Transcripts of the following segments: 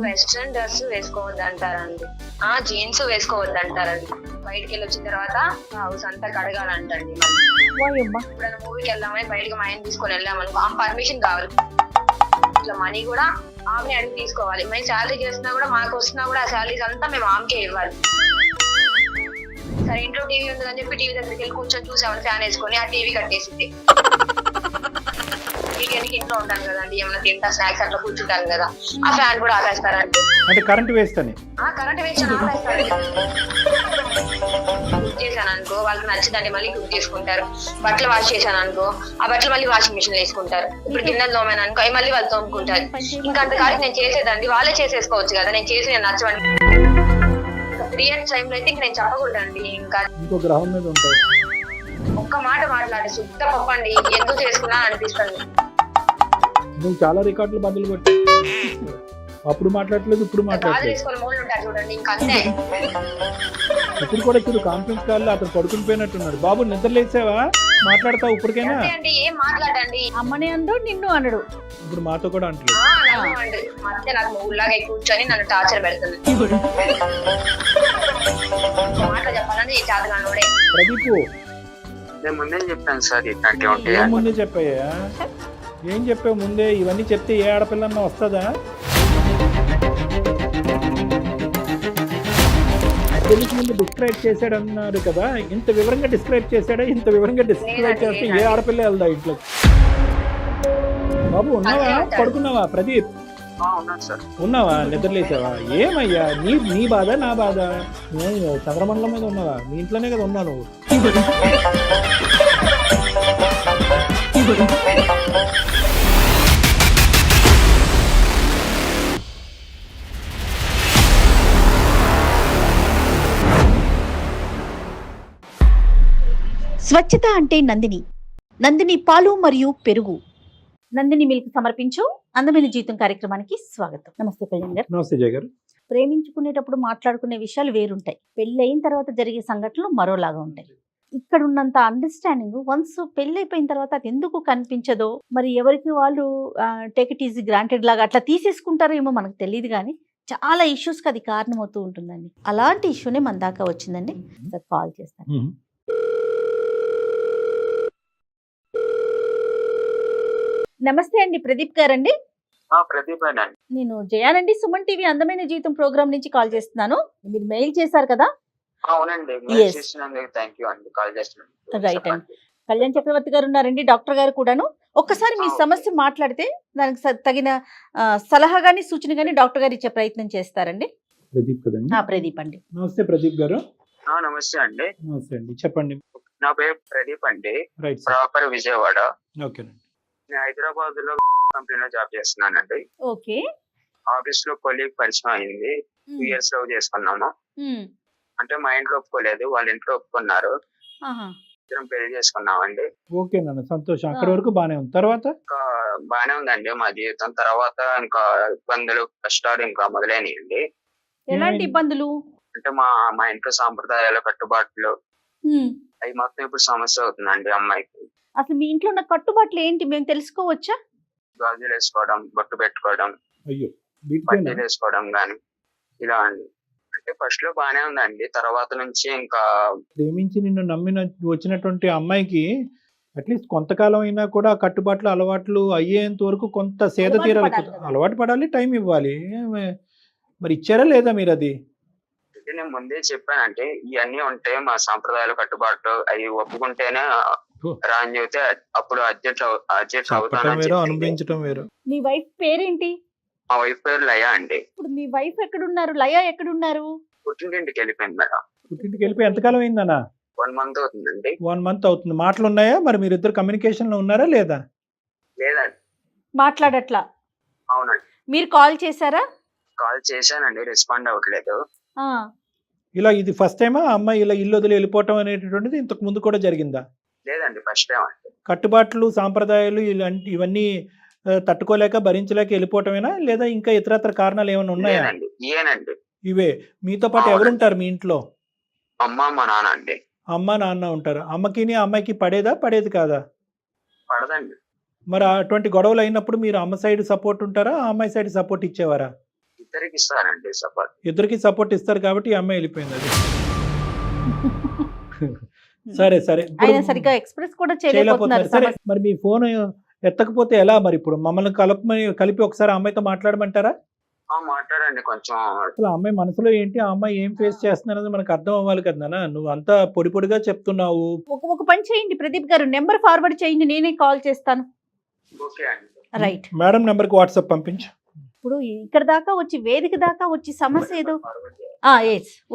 Western dress వేసుకోవద్దు అంటారండి. Jeans వేసుకోవద్దు అంటారండి. బయటికి వెళ్ళి వచ్చిన తర్వాత హౌస్ అంతా కడగాలంటండి. ఇప్పుడు మూవీకి వెళ్దామని బయటకి మా ఆయన తీసుకొని వెళ్ళామనుకో, ఆ పర్మిషన్ కావాలి. ఇట్లా మనీ కూడా ఆమె అడిగి తీసుకోవాలి. మేము శాలరీ చేస్తున్నా కూడా మాకు వస్తున్నా కూడా ఆ శాలరీస్ అంతా మేము ఆమెకే ఇవ్వాలి. సరే ఇంట్లో టీవీ ఉందని చెప్పి టీవీ దగ్గరికి వెళ్ళి కూర్చొని చూసామని ఫ్యాన్ వేసుకొని ఆ టీవీ కట్టేసింది. వీకెండ్కి ఇంట్లో ఉంటాను కదండి, ఏమైనా తింటా స్నాక్స్ అట్లా కూర్చుంటాను కదా, ఆ ఫ్యాన్ కూడా ఆపేస్తారండి. అంటే కరెంట్ వేస్తాను కరెంట్ వేసాను ఆపేస్తారండి. కుక్ చేశాను అనుకో, వాళ్ళకి నచ్చదండి, మళ్ళీ కుక్ చేసుకుంటారు. బట్టలు వాష్ చేశాను అనుకో, ఆ బట్టలు మళ్ళీ వాషింగ్ మిషన్ వేసుకుంటారు. ఇప్పుడు గిన్నెలు తోమాను అనుకో, అవి మళ్ళీ వాళ్ళు తోముకుంటారు. ఇంకా అంతకాడికి నేను చేసేదండి, వాళ్ళే చేసేసుకోవచ్చు కదా, నేను చేసి నేను నచ్చవండి. పీరియడ్స్ టైంలో అయితే ఇంక నేను చెప్పకూడదండి. ఇంకా ఇంకో గ్రహం మీద ఉంటాయి. ఒక్క మాట మాట్లాడి శుద్ధ పప్పండి, ఎందుకు చేసుకున్నా అనిపిస్తుంది. నువ్వు చాలా రికార్డులు బదులు కొట్టి అప్పుడు మాట్లాడలేదు, ఇప్పుడు మాట్లాడలేదు. తీసుకొని మూడు ఉంటారు చూడండి, ఇంకా అంతే. ఇప్పుడు కూడా చూడు కాన్ఫరెన్స్ కాల్లో అతను పడుకుని పోయినట్టున్నాడు. బాబు నిద్ర లేచావా, మాట్లాడతావు ఇప్పటికైనా? అండి ఏం మాట్లాడండి. అమ్మని అండు నిన్ను అనడు. ఇప్పుడు మాతో కూడా అంటలేదు. మా అత్తే నాకు మూడులాగా కూర్చొని నన్ను టార్చర్ పెడుతుంది. మాట చెప్పాలని చాదగానోడే. ప్రదీప్ నేను ముందే చెప్పాను సార్ ఇట్లాంటివి ఉంటాయి. ఏం ముందే చెప్పాయా? ఏం చెప్పావు ముందే? ఇవన్నీ చెప్తే ఏ ఆడపిల్లన్నా వస్తుందా? పెళ్లికి ముందు డిస్క్రైబ్ చేశాడు అన్నారు కదా, ఇంత వివరంగా డిస్క్రైబ్ చేశాడా? ఇంత వివరంగా డిస్క్రైబ్ చేస్తే ఏ ఆడపిల్ల వెళ్దా ఇంట్లో? బాబు ఉన్నావా, పడుకున్నావా? ప్రదీప్ ఉన్నాను సార్. ఉన్నావా, నిద్రలేసావా? ఏమయ్యా నీ బాధ నా బాధ? నేను చంద్రమండలం మీద ఉన్నావా? మీ ఇంట్లోనే కదా ఉన్నా నువ్వు. స్వచ్ఛత అంటే నందిని పాలు మరియు పెరుగు. నందిని మిల్క్ సమర్పించు అందమైన జీవితం కార్యక్రమానికి స్వాగతం. నమస్తే కళ్యాణ్ గారు. నమస్తే జయ గారు. ప్రేమించుకునేటప్పుడు మాట్లాడుకునే విషయాలు వేరుంటాయి, పెళ్ళి అయిన తర్వాత జరిగే సంఘటనలు మరోలాగా ఉంటాయి. ఇక్కడ ఉన్నంత అండర్స్టాండింగ్ వన్స్ పెళ్ళి అయిపోయిన తర్వాత అది ఎందుకు కనిపించదో, మరి ఎవరికి వాళ్ళు టేక్ ఇట్ ఈజీ గ్రాంటెడ్ లాగా అట్లా తీసేసుకుంటారో ఏమో మనకు తెలియదు, కానీ చాలా ఇష్యూస్కి అది కారణమవుతూ ఉంటుందండి. అలాంటి ఇష్యూనే మన దాకా వచ్చిందండి. కాల్ చేస్తాను. నమస్తే అండి, ప్రదీప్ గారండి. ప్రదీప్ అండి. నేను జయానండి, సుమన్ టీవీ అందమైన జీవితం ప్రోగ్రామ్ నుంచి కాల్ చేస్తున్నాను. మీరు మెయిల్ చేశారు కదా? అవునండి. థ్యాంక్ యూ అండి, కాల్ చేస్తున్నాను. రైట్ అండి. కళ్యాణ్ చక్రవర్తి గారు ఉన్నారండి, డాక్టర్ గారు కూడాను. ఒక్కసారి మీ సమస్య మాట్లాడితే దానికి తగిన సలహా గానీ సూచన గానీ డాక్టర్ గారు ఇచ్చే ప్రయత్నం చేస్తారండి. ప్రదీప్ కదండి? ప్రదీప్ అండి. నమస్తే ప్రదీప్ గారు. నమస్తే అండి. నమస్తే అండి, చెప్పండి. నా పేరు ప్రదీప్ అండి, రైట్. ప్రాపర్ విజయవాడ. ఓకేనండి. నేను హైదరాబాద్ లో కంపెనీలో జాబ్ చేస్తున్నానండి. ఓకే. ఆఫీస్ లో కొలీగ్ పరిచయం అయింది, 2 years లవ్ చేసుకున్నాము. అంటే మా ఇంట్లో ఒప్పుకోలేదు, వాళ్ళ ఇంట్లో ఒప్పుకున్నారు. ఇద్దరం పెళ్లి చేసుకున్నామండి. ఓకేనండి, సంతోషం. అక్కడి వరకు బానే ఉంది. తర్వాత ఇంకా బానే ఉందండి మా జీవితం. తర్వాత ఇంకా ఇబ్బందులు కష్టాలు ఇంకా మొదలైనయండి. ఎలాంటి ఇబ్బందులు? అంటే మా ఇంట్లో సాంప్రదాయాల కట్టుబాట్లు అవి మొత్తం ఇప్పుడు సమస్య అవుతుందండి అమ్మాయికి. అసలు మీ ఇంట్లో ఉన్న కట్టుబాట్లు ఏంటి, మేము తెలుసుకోవచ్చా? గాజులు వేసుకోవడం, బొట్టు పెట్టుకోవడం, అయ్యో పట్టీలు వేసుకోవడం గాని ఇలా అండి. అంటే ఫస్ట్ లో బానే ఉందండి, తర్వాత నుంచి ఇంకా ప్రేమించి నిన్ను నమ్మిన వచ్చినటువంటి అమ్మాయికి అట్లీస్ట్ కొంతకాలం అయినా కూడా కట్టుబాట్లు అలవాట్లు అయ్యేంత వరకు కొంత సేద తీరాలి, అలవాటు పడాలి, టైం ఇవ్వాలి. మరి ఇచ్చారా లేదా మీరు? అది నేను ముందే చెప్పానంటే ఇవన్నీ ఉంటాయి మా సాంప్రదాయాల కట్టుబాట్లు, అవి ఒప్పుకుంటేనే రా అని చెబితే అప్పుడు అడ్జస్ట్ అవుతాను. అనుభవించడం వేరు. మీ వైఫ్ పేరేంటి? మా వైఫ్ పేరు లయ అండి. ఇప్పుడు మీ వైఫ్ ఎక్కడున్నారు, లయ ఎక్కడున్నారు? పుట్టింటికి వెళ్ళిపోయింది మేడం. పుట్టింటికి వెళ్ళిపోయి ఎంతకాలం అయిందన్నా? 1 month అవుతుందండి. 1 month అవుతుంది. మాటలు ఉన్నాయా మరి? మీరు ఇద్దరు కమ్యూనికేషన్ లో ఉన్నారా లేదా? లేదండి. మాట్లాడట్లా? అవునండి. మీరు కాల్ చేశారా? కాల్ చేశానండి, రెస్పాండ్ అవ్వట్లేదు. ఇలా ఇది ఫస్ట్ టైమా అమ్మాయి ఇలా ఇల్లు వదిలి వెళ్ళిపోవటం అనేటటువంటిది ఇంతకు ముందు కూడా జరిగిందా? లేదండి, ఫస్ట్ టైం అండి. కట్టుబాట్లు సాంప్రదాయాలు ఇవన్నీ తట్టుకోలేక భరించలేక వెళ్ళిపోవటమేనా, లేదా ఇంకా ఇతరత్ర కారణాలు ఏమైనా ఉన్నాయా? ఏనండి. ఇవే. మీతో పాటు ఎవరుంటారు మీ ఇంట్లో? అమ్మ, మా నాన్న అండి. అమ్మ నాన్న ఉంటారు. అమ్మకి అమ్మాయికి పడేది కాదా? పడదండి. మరి అటువంటి గొడవలు అయినప్పుడు మీరు అమ్మ సైడ్ సపోర్ట్ ఉంటారా, ఆ అమ్మాయి సైడ్ సపోర్ట్ ఇచ్చేవారా? ఇద్దరికి ఇస్తారండి సపోర్ట్. ఇద్దరికి సపోర్ట్ ఇస్తారు కాబట్టి ఈ అమ్మాయి వెళ్ళిపోయింది అది. సరే సరే ఇప్పుడు ఆయన సరిగ్గా ఎక్స్ప్రెస్ కూడా చేయలేకపోతున్నారు. చేయలేకపోతున్నారు సరే మరి మీ ఫోన్ ఎత్తకపోతే ఎలా మరి? ఇప్పుడు మమ్మల్ని కలిపి ఒకసారి ఆ అమ్మాయితో మాట్లాడమంటారా? మాట్లాడండి కొంచెం. అసలు ఆ అమ్మాయి మనసులో ఏంటి, ఆ అమ్మాయి ఏం ఫేస్ చేస్తున్నది మనకు అర్థం అవ్వాలి కదా నాన్న. నువ్వు అంతా పొడి పొడిగా చెప్తున్నావు. ఒక పని చేయండి ప్రదీప్ గారు, నెంబర్ ఫార్వర్డ్ చేయండి, నేనే కాల్ చేస్తాను. ఓకే అండి. రైట్. మేడం నెంబర్కి వాట్సాప్ పంపించు. ఇప్పుడు ఇక్కడ దాకా వచ్చి వేదిక దాకా వచ్చి సమస్య ఏదో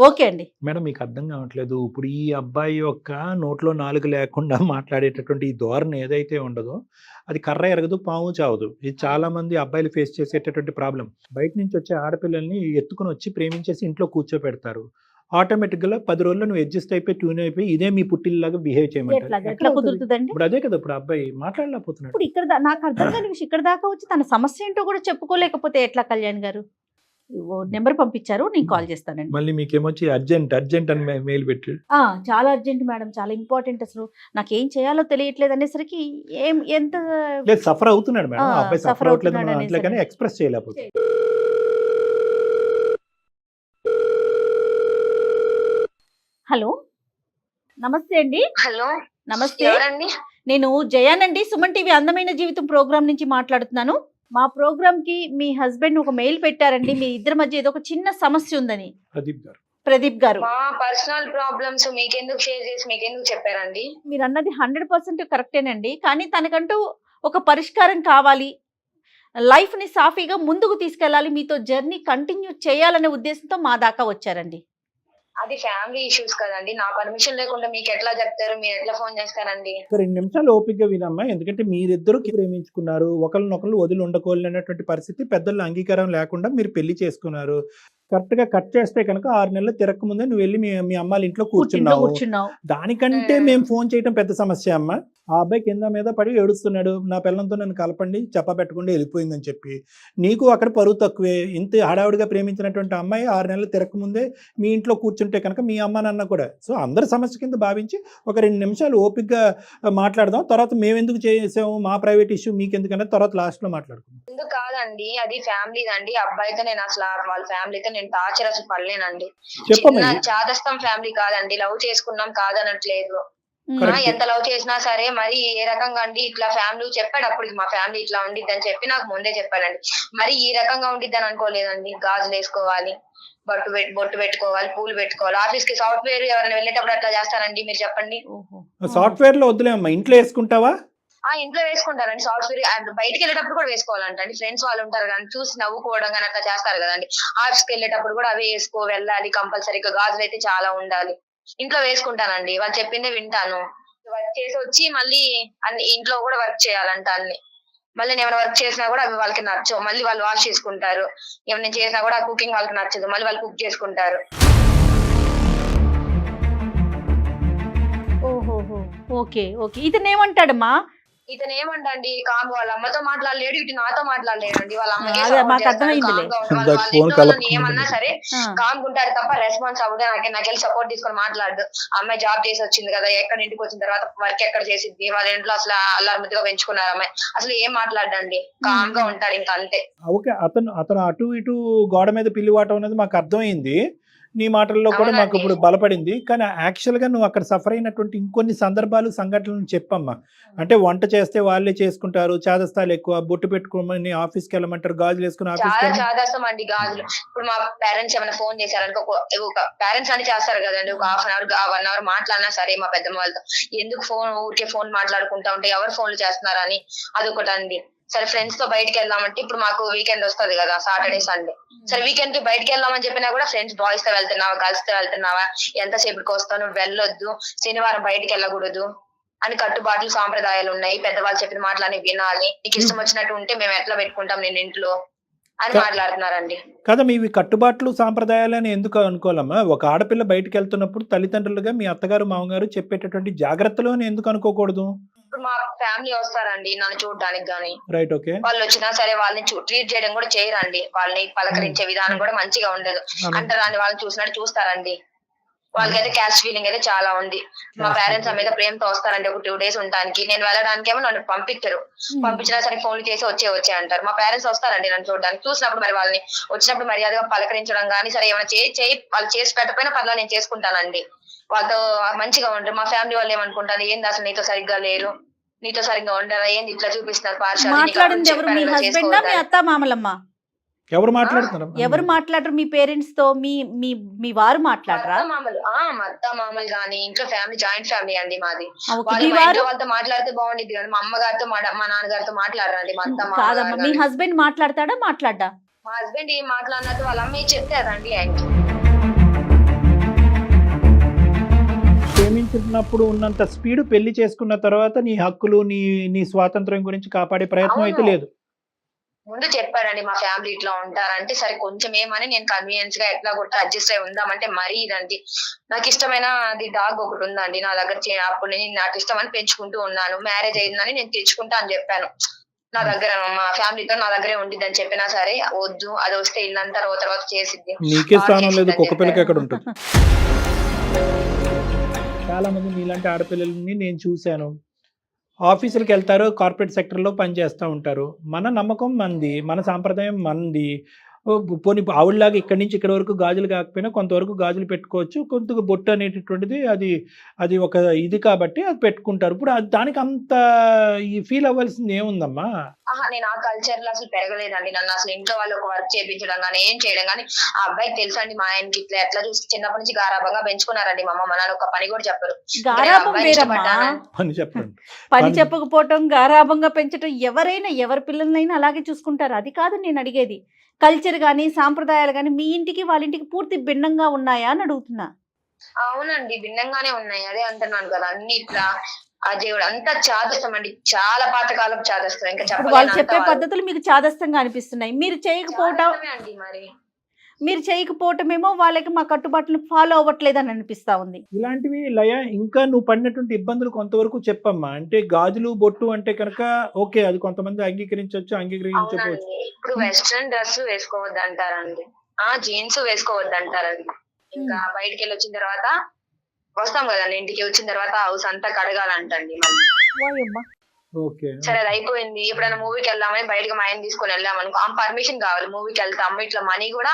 ఓకే అండి. మేడం మీకు అర్థం కావట్లేదు. ఇప్పుడు ఈ అబ్బాయి యొక్క నోట్లో నాలుగు లేకుండా మాట్లాడేటటువంటి ఈ ధోరణి ఏదైతే ఉండదో అది కర్ర ఎరగదు, పాము చావదు. ఇది చాలా మంది అబ్బాయిలు ఫేస్ చేసేటటువంటి ప్రాబ్లం. బయట నుంచి వచ్చే ఆడపిల్లల్ని ఎత్తుకుని వచ్చి ప్రేమించేసి ఇంట్లో కూర్చోపెడతారు. ఆటోమేటిక్గా 10 రోజుల్లో నువ్వు అడ్జస్ట్ అయిపోయి ట్యూన్ అయిపోయి ఇదే మీ పుట్టిల్లాగా బిహేవ్ చేయమంటారు. ఎట్లా కుదురుతుందండి? ఇప్పుడు అదే కదా ఇప్పుడు అబ్బాయి మాట్లాడలేకపోతున్నాడు. ఇప్పుడు ఇక్కడ నాకు అర్థం కాని విషయం, ఇక్కడ దాకా వచ్చి తన సమస్య ఏంటో కూడా చెప్పుకోలేకపోతే ఎట్లా కళ్యాణ్ గారు? నెంబర్ పంపించారు, నేను కాల్ చేస్తానండి. మళ్ళీ మీకేమొచ్చి అర్జెంట్ అని మెయిల్ పెట్టి చాలా అర్జెంట్ మేడం, చాలా ఇంపార్టెంట్, అసలు నాకేం చేయాలో తెలియట్లేదు అనేసరికి ఎంత సఫర్ అవుతున్నాడు మేడం. ఆ అబ్బాయి సఫర్ అవ్వట్లేదు అవుతున్నాడు కానీ ఎక్స్ప్రెస్ చేయలేకపోతే. హలో నమస్తే అండి. హలో నమస్తే, ఎవరండి? నేను జయానండి, సుమన్ టీవీ అందమైన జీవితం ప్రోగ్రామ్ నుంచి మాట్లాడుతున్నాను. మా ప్రోగ్రామ్ కి మీ హస్బెండ్ ఒక మెయిల్ పెట్టారండి, మీ ఇద్దరి మధ్య ఏదో ఒక చిన్న సమస్య ఉందని. ప్రదీప్ గారు మా పర్సనల్ ప్రాబ్లమ్స్ మీకెందుకు షేర్ చేసి మీకెందుకు చెప్పారండి? మీరు అన్నది 100% కరెక్టేనండి, కానీ తనకంటూ ఒక పరిష్కారం కావాలి, లైఫ్ ని సాఫీగా ముందుకు తీసుకెళ్ళాలి, మీతో జర్నీ కంటిన్యూ చేయాలనే ఉద్దేశంతో మా దాకా వచ్చారండి. అది ఫ్యామిలీ ఇష్యూస్ కదండి, నా పర్మిషన్ లేకుండా మీకు ఎట్లా చెప్తారు, మీరు ఎట్లా ఫోన్ చేస్తారండి? 2 నిమిషాలు ఓపికగా వినమ్మా. ఎందుకంటే మీరిద్దరు ప్రేమించుకున్నారు, ఒకరినొకరు వదిలి ఉండకూడనటువంటి పరిస్థితి, పెద్దల అంగీకారం లేకుండా మీరు పెళ్లి చేసుకున్నారు. కరెక్ట్ గా కట్ చేస్తే కనుక 6 నెలలు తిరగక ముందే నువ్వు వెళ్ళి మీ అమ్మాళ్ళ ఇంట్లో కూర్చున్నావు. దానికంటే మేము ఫోన్ చేయడం పెద్ద సమస్య అమ్మ. ఆ అబ్బాయి కింద మీద పడి ఏడుస్తున్నాడు, నా పిల్లలతో నన్ను కలపండి, చెప్పబెట్టకుండా వెళ్ళిపోయిందని చెప్పి. నీకు అక్కడ పరువు తక్కువే. ఇంత హడావుడిగా ప్రేమించినటువంటి అమ్మాయి 6 నెలలు తిరగక ముందే మీ ఇంట్లో కూర్చుంటే కనుక మీ అమ్మ నాన్న కూడా సో అందరి సమస్య కింద భావించి ఒక 2 నిమిషాలు ఓపికగా మాట్లాడదాం. తర్వాత మేము ఎందుకు చేసాము, మా ప్రైవేట్ ఇష్యూ మీకు ఎందుకన్నా తర్వాత లాస్ట్ లో మాట్లాడుకుందాం. ఎందుకు కాదండి, అది ఫ్యామిలీ అండి. అబ్బాయితో నేను అసలు వాళ్ళ ఫ్యామిలీతో నేను టార్చర్ అసలు పడలేనండి. చిన్న చాదస్తం ఫ్యామిలీ కాదండి, లవ్ చేసుకున్నాం కాదనట్లేదు. ఎంత లవ్ చేసినా సరే మరి ఏ రకంగా అండి ఇట్లా ఫ్యామిలీ చెప్పాడు, అప్పటికి మా ఫ్యామిలీ ఇట్లా ఉండిద్ది అని చెప్పి నాకు ముందే చెప్పాడండి. మరి ఈ రకంగా ఉండిద్ది అని అనుకోలేదండి. గాజులు వేసుకోవాలి, బొట్టు పెట్టుకోవాలి, పూలు పెట్టుకోవాలి, ఆఫీస్ కి సాఫ్ట్వేర్ ఎవరైనా వెళ్ళేటప్పుడు అట్లా చేస్తారండి, మీరు చెప్పండి. సాఫ్ట్వేర్ లో వద్దులేమ్మా, ఇంట్లో వేసుకుంటావా? ఇంట్లో వేసుకుంటారండి సాఫ్ట్వేర్. బయటకి వెళ్ళేటప్పుడు కూడా వేసుకోవాలంటండి. ఫ్రెండ్స్ వాళ్ళు ఉంటారు కానీ చూసి నవ్వుకోవడం కానీ అట్లా చేస్తారు కదండి. ఆఫీస్కి వెళ్ళేటప్పుడు కూడా అవే వేసుకో వెళ్ళాలి కంపల్సరీగా. గాజులు అయితే చాలా ఉండాలి. ఇంట్లో వేసుకుంటానండి, వాళ్ళు చెప్పిందే వింటాను. వర్క్ చేసి వచ్చి మళ్ళీ అన్ని ఇంట్లో కూడా వర్క్ చేయాలంట అన్ని. మళ్ళీ నేను ఏమైనా వర్క్ చేసినా కూడా అవి వాళ్ళకి నచ్చవు, మళ్ళీ వాళ్ళు వాష్ చేసుకుంటారు. ఏమైనా నేను చేసినా కూడా కుకింగ్ వాళ్ళకి నచ్చదు, మళ్ళీ వాళ్ళు కుక్ చేసుకుంటారు. ఓహోహో, ఓకే ఓకే. ఇతను ఏమంటాడమ్మా? ఇతను ఏమంటండి, కామ్ వాళ్ళ అమ్మతో మాట్లాడలేడు, ఇటు నాతో మాట్లాడలేడండి. వాళ్ళ అమ్మకి ఏమన్నా సరే కామ్గుంటారు తప్ప రెస్పాన్స్ అవ్వదు. నాకెళ్ళి సపోర్ట్ తీసుకొని మాట్లాడు. అమ్మాయి జాబ్ చేసి వచ్చింది కదా, ఎక్కడ ఇంటికి వచ్చిన తర్వాత వర్క్ ఎక్కడ చేసిద్ది, వాళ్ళ ఇంట్లో అసలు అల్లారుముద్దుగా పెంచుకున్నారు అమ్మాయి, అసలు ఏం మాట్లాడండి, కామ్ గా ఉంటాడు ఇంకా అంతే. ఓకే, అతను అటు ఇటు గోడ మీద పిల్లివాటం అనేది మాకు అర్థమైంది. నీ మాటల్లో కూడా మాకు ఇప్పుడు బలపడింది. కానీ యాక్చువల్గా నువ్వు అక్కడ సఫర్ అయినటువంటి ఇంకొన్ని సందర్భాలు సంఘటనలు చెప్పమ్మా. అంటే వంట చేస్తే వాళ్ళే చేసుకుంటారు, చాదస్తాలు ఎక్కువ, బొట్టు పెట్టుకోమని ఆఫీస్కి వెళ్ళమంటారు, గాజులు వేసుకుని చాలా చాదస్తాం అండి గాజులు. ఇప్పుడు మా పేరెంట్స్ ఏమైనా ఫోన్ చేశారనుకో, ఒక పేరెంట్స్ అని చేస్తారు కదండి, ఒక 1/2 అవర్ 1 అవర్ మాట్లాడినా సరే మా పెద్దమ్మ వాళ్ళతో ఎందుకు ఊరికే ఫోన్ మాట్లాడుకుంటా ఉంటే ఎవరు ఫోన్లు చేస్తున్నారని అదొకటి అండి. సరే ఫ్రెండ్స్ తో బయటకి వెళ్దామంటే ఇప్పుడు మాకు వీకెండ్ వస్తుంది కదా, సాటర్డే సండే. సరే వీకెండ్ కి బయటకి వెళ్దామని చెప్పినా కూడా ఫ్రెండ్స్ బాయ్స్ తో వెళ్తున్నావా, గర్ల్స్ తో వెళ్తున్నావా, ఎంతసేపటికి వస్తావు, వెళ్ళొద్దు, శనివారం బయటకి వెళ్ళకూడదు అని కట్టుబాట్లు సాంప్రదాయాలు ఉన్నాయి. పెద్దవాళ్ళు చెప్పిన మాటలని వినాలి, నీకు ఇష్టం వచ్చినట్టు ఉంటే మేము ఎట్లా పెట్టుకుంటాం నేను ఇంట్లో అని మాట్లాడుతున్నారండి. కదా మీవి కట్టుబాట్లు సాంప్రదాయాలు అని ఎందుకు అనుకోవాలమ్మా? ఒక ఆడపిల్ల బయటకు వెళ్తున్నప్పుడు తల్లిదండ్రులుగా మీ అత్తగారు మామగారు చెప్పేటటువంటి జాగ్రత్తలు అని ఎందుకు అనుకోకూడదు? ఇప్పుడు మా ఫ్యామిలీ వస్తారండి నన్ను చూడడానికి గానీ, రైట్, ఓకే, వాళ్ళు వచ్చినా సరే వాళ్ళని ట్రీట్ చేయడం కూడా చేయరండి. వాళ్ళని పలకరించే విధానం కూడా మంచిగా ఉండదు. అంటారు వాళ్ళని చూసినట్టు చూస్తారండి. వాళ్ళకైతే క్యాస్ట్ ఫీలింగ్ అయితే చాలా ఉంది. మా పేరెంట్స్ మీద ప్రేమతో వస్తారండి ఒక 2 days ఉండడానికి. నేను వెళ్ళడానికేమో నన్ను పంపించరు. పంపించినా సరే ఫోన్లు చేసి వచ్చే అంటారు. మా పేరెంట్స్ వస్తారండి నన్ను చూడడానికి. చూసినప్పుడు మరి వాళ్ళని వచ్చినప్పుడు మర్యాదగా పలకరించడం కానీ, సరే ఏమైనా చేయి వాళ్ళు చేసి పెట్టకపోయినా పర్లేదు నేను చేసుకుంటానండి. వాళ్ళతో మంచిగా ఉంటారు. మా ఫ్యామిలీ వాళ్ళు ఏమనుకుంటారు, ఏంది అసలు నీతో సరిగ్గా లేరు, నీతో సరిగ్గా ఉండరా, ఏంది ఇట్లా చూపిస్తున్నారు మాట్లాడింది ఎవరు? మీ హస్బెండ్ మీ అత్త మామలమ్మ? ఎవరు మాట్లాడుతున్నారు? ఎవరు మాట్లాడరు మీ పేరెంట్స్ తో? మీ వారు మాట్లాడరా? మా అత్త మామలు గానీ ఇంట్లో ఫ్యామిలీ జాయింట్ ఫ్యామిలీ అండి మాది. మీ వారు వాళ్ళతో మాట్లాడితే బాగుండిద్ది కానీ మా అమ్మగారితో మా నాన్నగారితో మాట్లాడరండి. మా అత్త కాదమ్మా, మీ హస్బెండ్ మాట్లాడతాడా మాట్లాడా? మా హస్బెండ్ ఏం మాట్లాడినట్టు వాళ్ళ అమ్మ చెప్తారండి ఆయనకి. ప్రేమించినప్పుడు ఉన్నంత స్పీడ్ పెళ్లి చేసుకున్న తర్వాత నీ హక్కులు నీ స్వాతంత్రం గురించి కాపాడే ప్రయత్నం అయితే లేదు. ముందు చెప్పారండి మా ఫ్యామిలీ ఇట్లా ఉంటారంటే సరే కొంచెం ఏమని నేను కన్వీనియన్స్ గా ఎట్లా కొట్టి అడ్జస్ట్ అయి ఉందామంటే మరీ ఇదండి. నాకు ఇష్టమైన అది డాగ్ ఒకటి ఉందండి నా దగ్గర. అప్పుడు నేను నాకు ఇష్టం అని పెంచుకుంటూ ఉన్నాను. మ్యారేజ్ అయిందని నేను తెచ్చుకుంటా అని చెప్పాను. నా దగ్గర మా ఫ్యామిలీతో నా దగ్గరే ఉండిద్ది అని చెప్పినా సరే వద్దు, అది వస్తే ఇల్లంతా తర్వాత చేసిద్ది. నీకే స్థానం లేదు, కుక్క పిల్లకి ఎక్కడ ఉంటుంది. చాలా మంది మీలాంటి ఆడపిల్లల్ని నేను చూశాను. ఆఫీసులకు వెళ్తారు, కార్పొరేట్ సెక్టర్లో పనిచేస్తూ ఉంటారు. మన నమ్మకం మంది, మన సాంప్రదాయం మంది. పోనీ ఆవిడలాగా ఇక్కడి నుంచి ఇక్కడ వరకు గాజులు కాకపోయినా కొంతవరకు గాజులు పెట్టుకోవచ్చు. కొంత బొట్టు అనేటటువంటిది అది ఒక ఇది కాబట్టి అది పెట్టుకుంటారు. ఇప్పుడు దానికి అంత ఫీల్ అవ్వాల్సింది ఏముందమ్మా? నేను ఆ కల్చర్ లో అసలు పెరగలేదండి. నన్ను అసలు ఇంట్లో వాళ్ళు ఒక వర్క్ చేయించడం కానీ ఏం చేయడం కానీ ఆ అబ్బాయికి తెలుసు అండి. మా ఆయనకి ఇట్లా ఎట్లా చూసి చిన్నప్పటి నుంచి గారాభంగా పెంచుకున్నారండి మా అమ్మ. నాన్న ఒక పని కూడా చెప్పరు. పని చెప్పకపోవటం, గారాభంగా పెంచడం, ఎవరి పిల్లలైనా అలాగే చూసుకుంటారు. అది కాదు నేను అడిగేది. కల్చర్ గానీ సాంప్రదాయాలు గానీ మీ ఇంటికి వాళ్ళ ఇంటికి పూర్తి భిన్నంగా ఉన్నాయా అని అడుగుతున్నా. అవునండి భిన్నంగానే ఉన్నాయి. అదే అంటున్నాను కదా, అన్ని ఇట్లా ఆ దేవుడు అంతా చాదస్తం అండి. చాలా పాతకాలం చాదస్తం. ఇంకా చెప్పాలి, వాళ్ళు చెప్పే పద్ధతులు మీకు చాదస్తంగా అనిపిస్తున్నాయి. మీరు చేయకపోవటమేమో వాళ్ళకి మా కట్టుబాట్లు ఫాలో అవ్వట్లేదని అనిపిస్తా ఉంది. ఇలాంటివి లయ ఇంకా నువ్వు పడినటువంటి ఇబ్బందులు కొంతవరకు చెప్పమ్మా. అంటే గాజులు బొట్టు అంటే కనుక ఓకే, అది కొంతమంది అంగీకరించకపోవచ్చు. ఇప్పుడు వెస్ట్రన్ డ్రెస్ వేసుకోవద్దు అంటారండి, జీన్స్ వేసుకోవద్దు అంటారండి. ఇంకా బయటికి వెళ్ళి వచ్చిన తర్వాత వస్తాం కదండి, ఇంటికి వచ్చిన తర్వాత హౌస్ అంతా కడగాలంటండి మళ్ళీ. సరే అది అయిపోయింది. ఎప్పుడైనా మూవీకి వెళ్దామని బయటకు మా ఆయన తీసుకొని వెళ్ళామనుకో, ఆమె పర్మిషన్ కావాలి. మూవీకి వెళ్తాము, ఇట్లా మనీ కూడా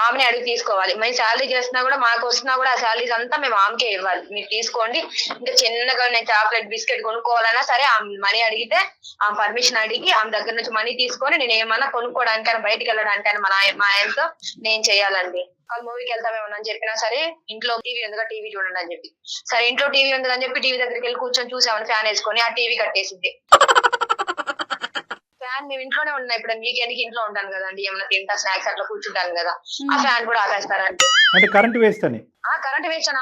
ఆమెని అడిగి తీసుకోవాలి. మేము శాలరీ చేస్తున్నా కూడా మాకు వస్తున్నా కూడా ఆ శాలరీస్ అంతా మేము ఆమెకే ఇవ్వాలి. మీరు తీసుకోండి. ఇంకా చిన్నగా నేను చాక్లెట్ బిస్కెట్ కొనుక్కోవాలన్నా సరే ఆమె మనీ అడిగితే ఆమె పర్మిషన్ అడిగి ఆమె దగ్గర నుంచి మనీ తీసుకొని నేను ఏమన్నా కొనుక్కోవడానికైనా బయటకు వెళ్ళడానికైనా మా ఆయనతో నేను చేయాలండి. వాళ్ళు మూవీకి వెళ్తామేమని చెప్పినా సరే ఇంట్లో టీవీ ఉందిగా టీవీ చూడండి అని చెప్పి, సరే ఇంట్లో టీవీ ఉంది అని చెప్పి టీవీ దగ్గరికి వెళ్ళి కూర్చొని చూసామని ఫ్యాన్ వేసుకొని ఆ టీవీ కట్టేసింది. ఫ్యాన్ మేము ఇంట్లోనే ఉన్నాయి. ఇప్పుడు వీకెండ్ కి ఇంట్లో ఉంటాను కదండి, ఏమైనా తింటా స్నాక్స్ అట్లా కూర్చుంటాను కదా, ఆ ఫ్యాన్ కూడా ఆపేస్తారండి. అంటే కరెంట్ వేస్ట్ అని